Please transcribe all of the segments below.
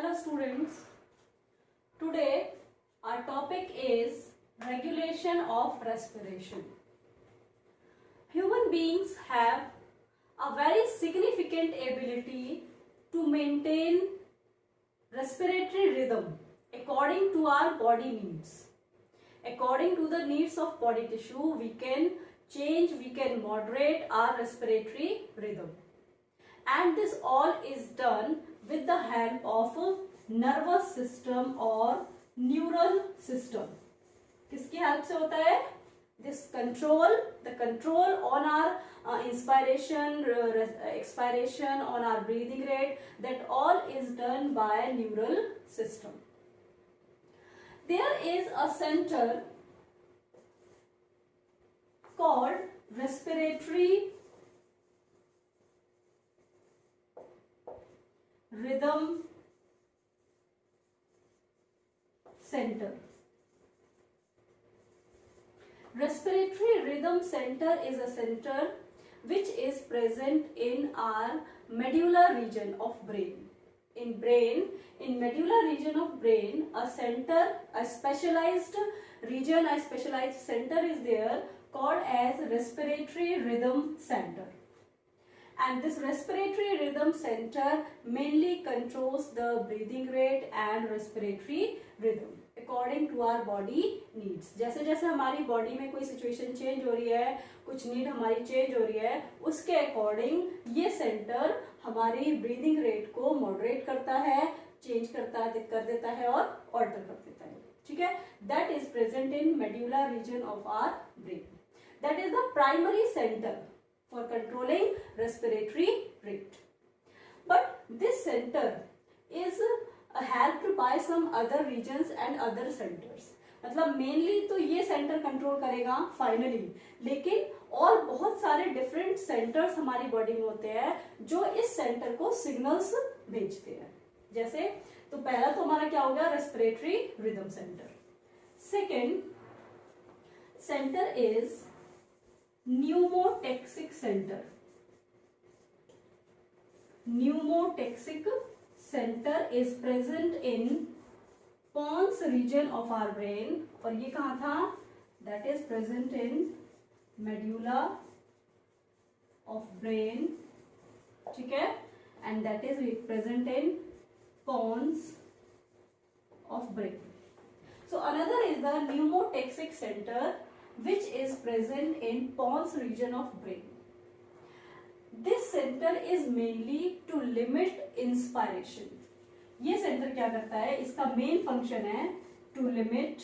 Hello students, today our topic is regulation of respiration. Human beings have a very significant ability to maintain respiratory rhythm according to our body needs. According to the needs of body tissue, we can change, we can moderate our respiratory rhythm. And this all is done with the help of nervous system or neural system. किसकी help से होता है? This control, the control on our inspiration, expiration, on our breathing rate, that all is done by neural system. There is a center called respiratory rhythm center. Respiratory rhythm center is a center which is present in our medulla region of brain. In medulla region of brain, a center, a specialized region, a specialized center is there called as respiratory rhythm center. And this respiratory rhythm center mainly controls the breathing rate and respiratory rhythm according to our body needs. जैसे जैसे हमारी body में कोई situation change हो रही है, कुछ need हमारी चेंज हो रही है, उसके अकॉर्डिंग ये सेंटर हमारी ब्रीदिंग रेट को मॉडरेट करता है, चेंज कर देता है और ऑल्टर कर देता है. ठीक है, that is present in medulla region of our brain. That is the primary centre for controlling respiratory rate. But this center is helped by some other regions and other centers. मतलब mainly तो ये centre control करेगा finally, लेकिन और बहुत सारे different centres हमारी body में होते हैं जो इस सेंटर को सिग्नल्स भेजते हैं. जैसे तो पहला तो हमारा क्या हो गया, respiratory rhythm centre. Second centre is pneumotaxic center. Pneumotaxic center is present in pons region of our brain. और ये कहाँ था? That is present in medulla of brain. ठीक है, and that is present in pons of brain. So another is the pneumotaxic center which is present in pons region of brain. This center is mainly to limit inspiration. ये centre क्या करता है? इसका main function है to limit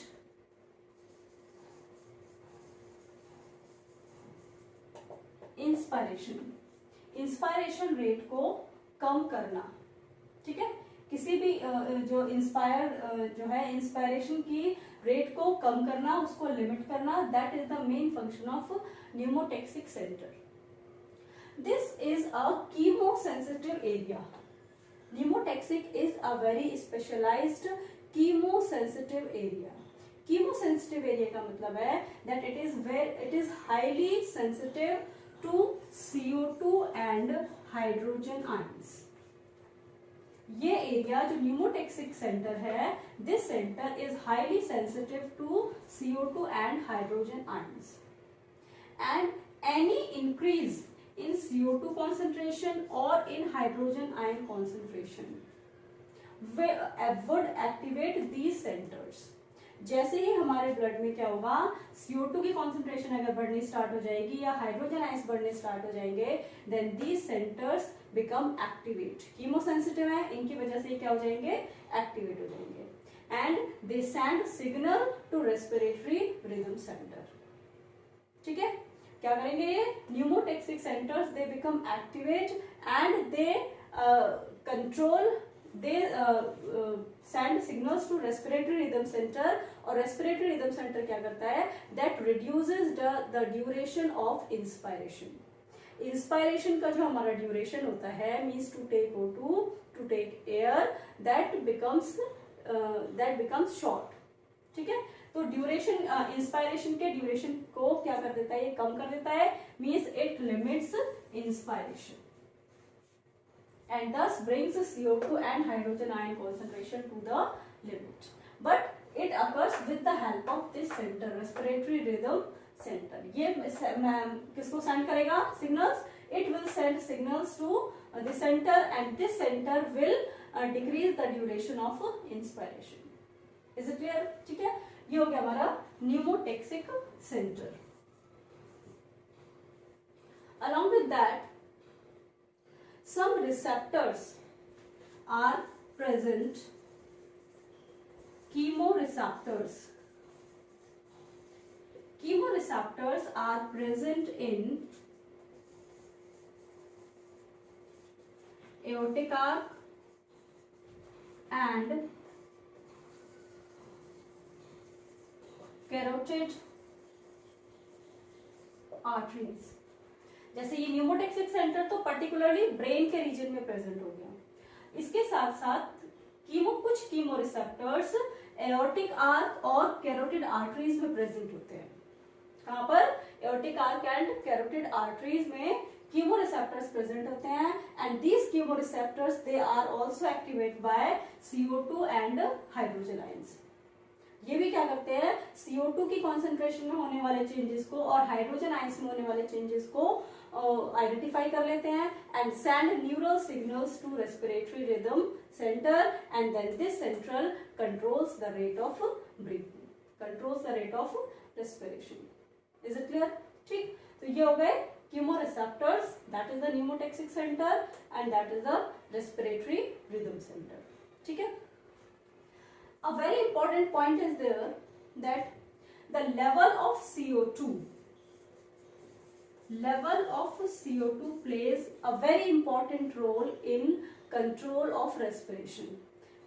inspiration rate को कम करना. ठीक है, किसी भी जो इंस्पायरेशन की रेट को कम करना, उसको लिमिट करना, that is the main function of pneumotaxic centre. This is a chemosensitive area. Pneumotaxic is a very specialised chemosensitive area. Chemosensitive area का मतलब है that it is highly sensitive to CO2 and hydrogen ions. ये area जो pneumotaxic centre है, this centre is highly sensitive to CO2 and hydrogen ions. And any increase in CO2 concentration और in hydrogen ion concentration would activate these centers. जैसे ही हमारे blood में क्या होगा, CO2 की कॉन्सेंट्रेशन अगर बढ़नी स्टार्ट हो जाएगी या हाइड्रोजन आयंस बढ़ने स्टार्ट हो जाएंगे, then these centres become activate. Chemosensitive है, इनकी वजह से क्या हो जाएंगे, एक्टिवेट हो जाएंगे. And they send signal to respiratory rhythm centre. ठीक है, क्या करेंगे ये pneumotaxic centres, they become activate and they control, they send signals to respiratory rhythm center. और respiratory rhythm center क्या करता है, that reduces the duration of inspiration. Inspiration का जो हमारा duration होता है, means to take O2, to take air, that becomes short. ठीक है, तो ड्यूरेशन, इंस्पायरेशन के ड्यूरेशन को क्या कर देता है, ये कम कर देता है, means it limits inspiration. and thus brings CO2 and hydrogen ion concentration to the limit. But it occurs with the help of this center, respiratory rhythm center. ये किसको send करेगा signals? It will send signals to the center, and this center will decrease the duration of inspiration. Is it clear? ठीक है, ये हो गया हमारा pneumotaxic center. Along with that, some receptors are present, chemoreceptors. Chemoreceptors are present in aortic arc and carotid arteries. जैसे ये pneumotaxic centre तो particularly brain के रीजन में प्रेजेंट हो गया, इसके साथ साथ कुछ कीमो रिसेप्टर्स एओर्टिक आर्क और कैरोटिड आर्टरीज में प्रेजेंट होते हैं. कहां पर? Aortic arch and carotid arteries में कीमो रिसेप्टर्स प्रेजेंट होते हैं, and these chemo receptors they are also activated by CO2 and hydrogen ions. ये भी क्या करते हैं? CO2 की कॉन्सेंट्रेशन में होने वाले चेंजेस को और हाइड्रोजन आयंस में होने वाले चेंजेस को आइडेंटिफाई कर लेते हैं and send neural signals to respiratory rhythm centre, and then this central controls the rate of breathing, controls the rate of respiration. Is it clear? ठीक, तो ये हो गए chemoreceptors, that is the pneumotaxic center, and that is the respiratory rhythm center. ठीक है. A very important point is there that the level of CO2 plays a very important role in control of respiration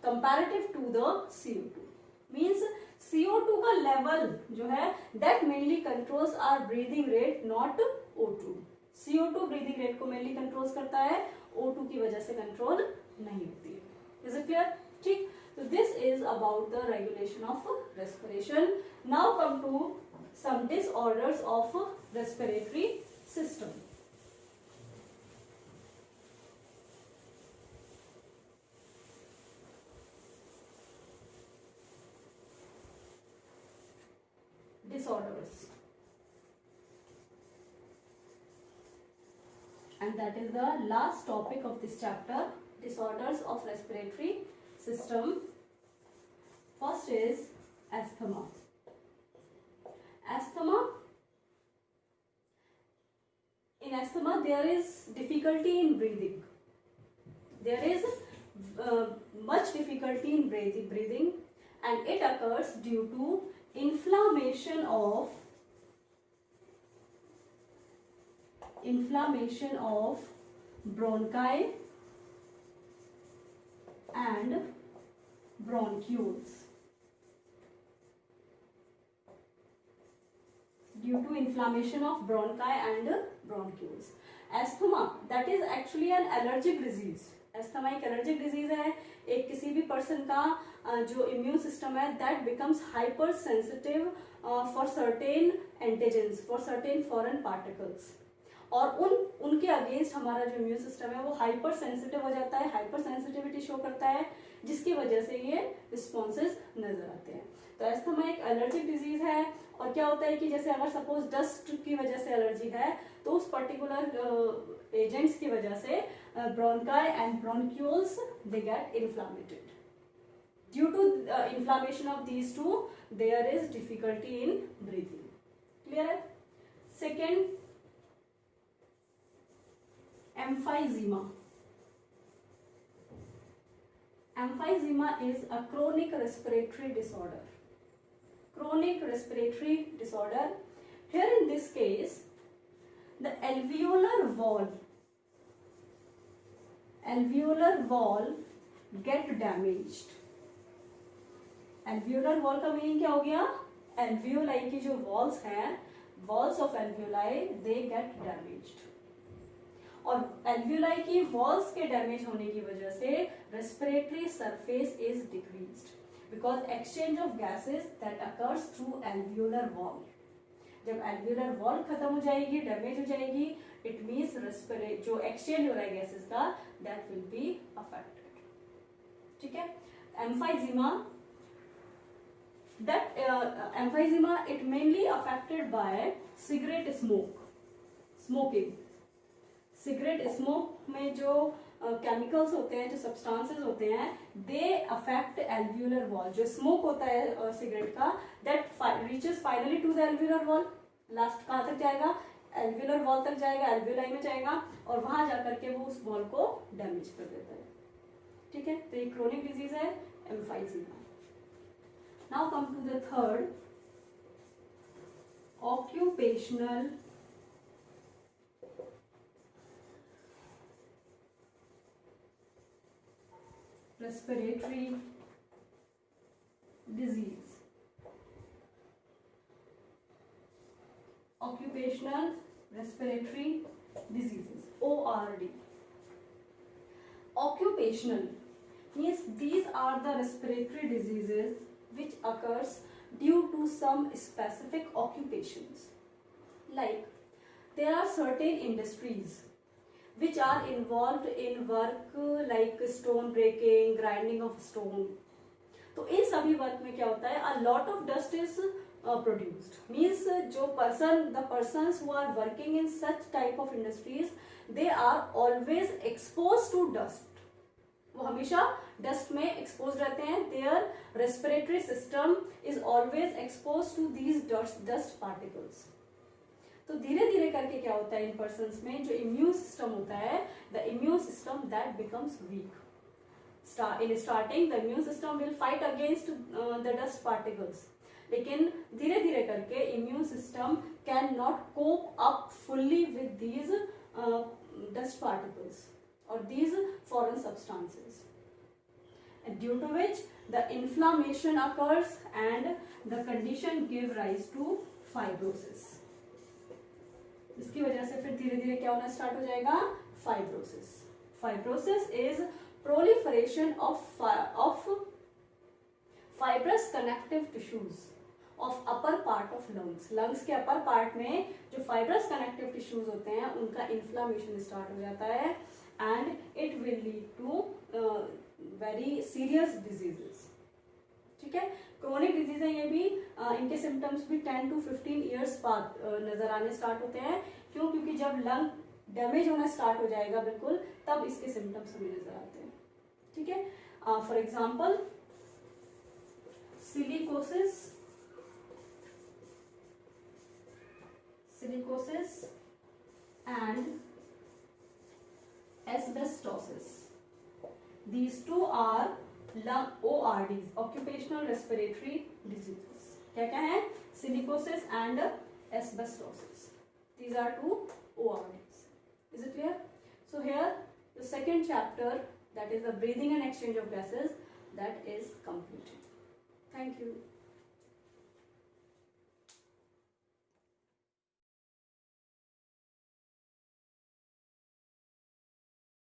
comparative to the CO2. Means CO2 का level जो है that mainly controls our breathing rate, not O2. CO2 breathing rate को mainly controls करता है, O2 की वजह से control नहीं होती है. Is it clear? ठीक. So this is about the regulation of respiration. Now come to some disorders of respiratory system. Disorders, and that is the last topic of this chapter, disorders of respiratory system. First is asthma. In asthma there is difficulty in breathing. There is much difficulty in breathing, and it occurs due to inflammation of bronchi and bronchioles. Due to inflammation of bronchi and bronchioles. Asthma, that is actually an allergic disease. Asthma एक allergic disease है. एक किसी भी person का जो immune system है that becomes hypersensitive for certain antigens, for certain foreign particles. और उनके अगेंस्ट हमारा जो इम्यून सिस्टम है वो हाइपर सेंसिटिव हो जाता है, हाइपर सेंसिटिविटी शो करता है, जिसकी वजह से ये रिस्पॉन्सेज नजर आते हैं. तो अस्थमा एक एलर्जिक डिजीज है, और क्या होता है कि जैसे अगर सपोज डस्ट की वजह से एलर्जी है तो उस पर्टिकुलर एजेंट्स की वजह से bronchi and bronchioles they get inflamed. Due to inflammation of these two there is difficulty in breathing. Clear है? Second, emphysema. Emphysema is a chronic respiratory disorder. Chronic respiratory disorder. Here in this case, the alveolar wall get damaged. Alveolar wall का meaning क्या हो गया? Alveoli की जो walls हैं, walls of alveoli, they get damaged. और alveoli की walls के डैमेज होने की वजह से respiratory surface is decreased because exchange of gases that occurs through alveolar wall. जब एल्वियोलर वॉल खत्म हो जाएगी, डैमेज हो जाएगी, इट मींस जो एक्सचेंज हो रहा है गैसेस का, दैट विल बी अफेक्टेड. ठीक है. Emphysema, that emphysema it mainly affected by cigarette smoking. Cigarette smoke में जो केमिकल्स होते हैं, जो सब्सटेंसेस होते हैं, दे अफेक्ट एल्व्यूलर वॉल. जो स्मोक होता है सिगरेट का, that reaches finally to the alveolar wall. Last कहाँ तक जाएगा? एल्व्यूलर वॉल तक जाएगा, एल्व्यूलाई में जाएगा और वहां जाकर के वो उस वॉल को डैमेज कर देता है. ठीक है. तो ये क्रोनिक डिजीज है emphysema. Now come to the third, occupational respiratory disease. Occupational respiratory diseases, ORD. Occupational means these are the respiratory diseases which occurs due to some specific occupations. Like there are certain industries which are involved in work like stone breaking, grinding of stone. तो इन सभी work में क्या होता है? A lot of dust is produced. Means जो the persons who are working in such type of industries, they are always exposed to dust. वो हमेशा dust में एक्सपोज रहते हैं. Their respiratory system is always expose to these dust particles. तो धीरे धीरे करके क्या होता है इन पर्सन्स में, जो इम्यून सिस्टम होता है, the immune system that becomes weak. In starting the immune system will fight against the dust particles, लेकिन धीरे धीरे करके immune system can not cope up fully with these dust particles or these foreign substances, and due to which the inflammation occurs and the condition give rise to fibrosis. इसकी वजह से फिर धीरे धीरे क्या होना स्टार्ट हो जाएगा? Fibrosis. Fibrosis is proliferation of fibrous connective tissues of upper part of lungs. lungs के upper part में जो fibrous connective tissues होते हैं उनका inflammation स्टार्ट हो जाता है and it will lead to very serious diseases. ठीक है. क्रोनिक डिजीज है ये भी. इनके सिम्टम्स भी 10 to 15 years बाद नजर आने स्टार्ट होते हैं. क्यों? क्योंकि जब लंग डैमेज होना स्टार्ट हो जाएगा बिल्कुल, तब इसके सिम्टम्स हमें नजर आते हैं. ठीक है. For example silicosis and asbestosis. These two are ORDs, occupational respiratory diseases. क्या क्या है? Silicosis and asbestosis. These are two ORDs. Is it clear? So here the second chapter, that is the breathing and exchange of gases, that is completed. Thank you.